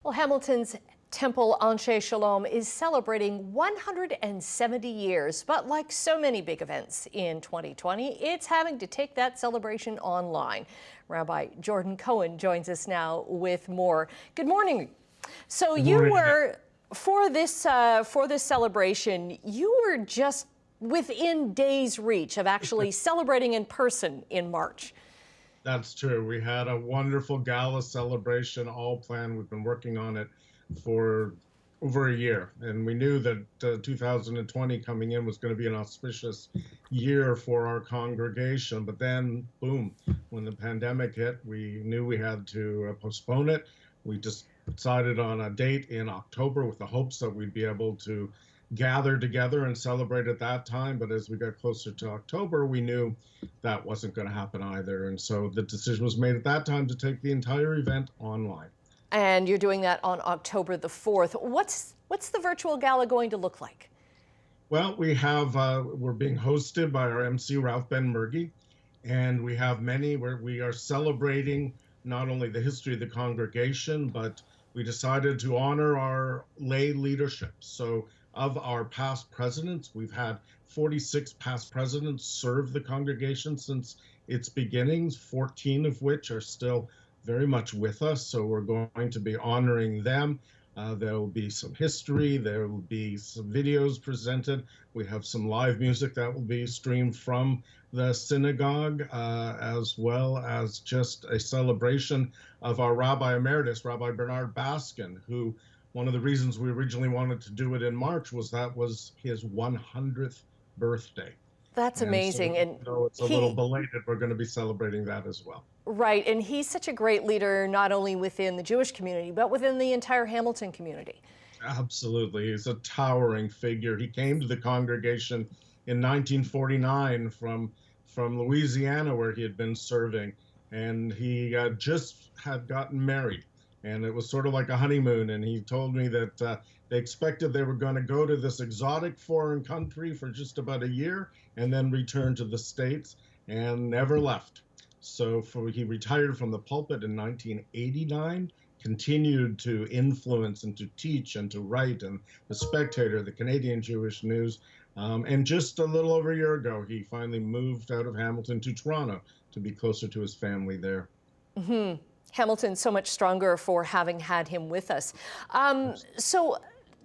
Well, Hamilton's Temple Anshe Sholom is celebrating 170 years, but like so many big events in 2020, it's having to take that celebration online. Rabbi Jordan Cohen joins us now with more. Good morning. So Good you morning. were, for this celebration, you were just within days' reach of actually celebrating in person in March. That's true. We had a wonderful gala celebration all planned. We've been working on it for over a year, and we knew that 2020 coming in was going to be an auspicious year for our congregation. But then, boom, when the pandemic hit, we knew we had to postpone it. We just decided on a date in October with the hopes that we'd be able to gather together and celebrate at that time. But as we got closer to October, we knew that wasn't going to happen either. And so the decision was made at that time to take the entire event online. And you're doing that on October the 4th. What's the virtual gala going to look like? Well, we're being hosted by our MC, Ralph Ben Mergy, and we have many where we are celebrating not only the history of the congregation, but we decided to honor our lay leadership. So of our past presidents, we've had 46 past presidents serve the congregation since its beginnings, 14 of which are still very much with us. So we're going to be honoring them. There will be some history. There will be some videos presented. We have some live music that will be streamed from the synagogue, as well as just a celebration of our Rabbi Emeritus, Rabbi Bernard Baskin, who one of the reasons we originally wanted to do it in March was that was his 100th birthday. That's amazing. And so it's a little belated, we're going to be celebrating that as well. Right, and he's such a great leader, not only within the Jewish community, but within the entire Hamilton community. Absolutely. He's a towering figure. He came to the congregation in 1949 from Louisiana, where he had been serving, and he just had gotten married. And it was sort of like a honeymoon, and he told me that they expected they were going to go to this exotic foreign country for just about a year and then return to the States, and never left. So he retired from the pulpit in 1989, continued to influence and to teach and to write, and the Spectator, the Canadian Jewish News. And just a little over a year ago, he finally moved out of Hamilton to Toronto to be closer to his family there. Mm-hmm. Hamilton's so much stronger for having had him with us. So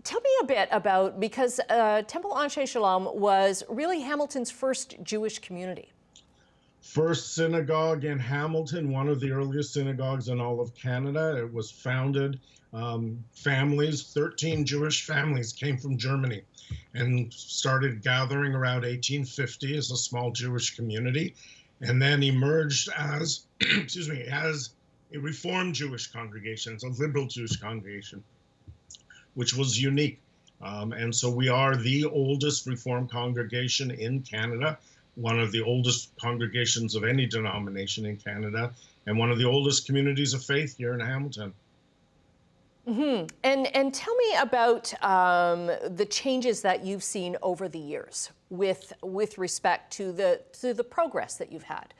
tell me a bit about, because Temple Anshe Sholom was really Hamilton's first Jewish community. First synagogue in Hamilton, one of the earliest synagogues in all of Canada. It was founded, 13 Jewish families came from Germany and started gathering around 1850 as a small Jewish community, and then emerged as, as a Reformed Jewish congregation, a liberal Jewish congregation, which was unique. And so we are the oldest Reformed congregation in Canada, one of the oldest congregations of any denomination in Canada, and one of the oldest communities of faith here in Hamilton. Mm-hmm. And tell me about the changes that you've seen over the years with respect to the progress that you've had.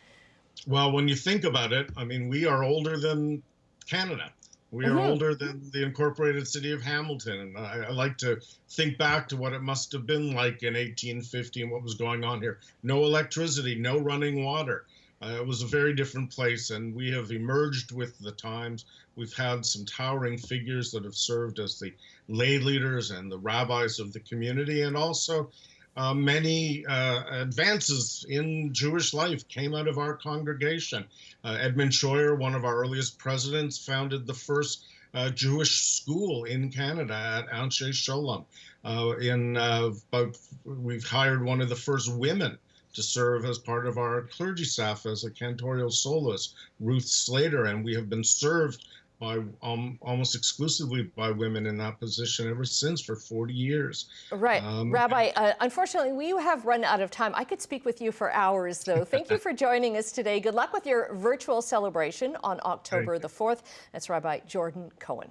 Well, when you think about it, I mean, we are older than Canada. We are older than the incorporated city of Hamilton. And I like to think back to what it must have been like in 1850 and what was going on here. No electricity, no running water. It was a very different place, and we have emerged with the times. We've had some towering figures that have served as the lay leaders and the rabbis of the community, and also many advances in Jewish life came out of our congregation. Edmund Scheuer, one of our earliest presidents, founded the first Jewish school in Canada at Anshe Sholom. We've hired one of the first women to serve as part of our clergy staff as a cantorial soloist, Ruth Slater, and we have been served by almost exclusively by women in that position ever since, for 40 years. Right. Rabbi, unfortunately, we have run out of time. I could speak with you for hours, though. Thank you for joining us today. Good luck with your virtual celebration on October the 4th. That's Rabbi Jordan Cohen.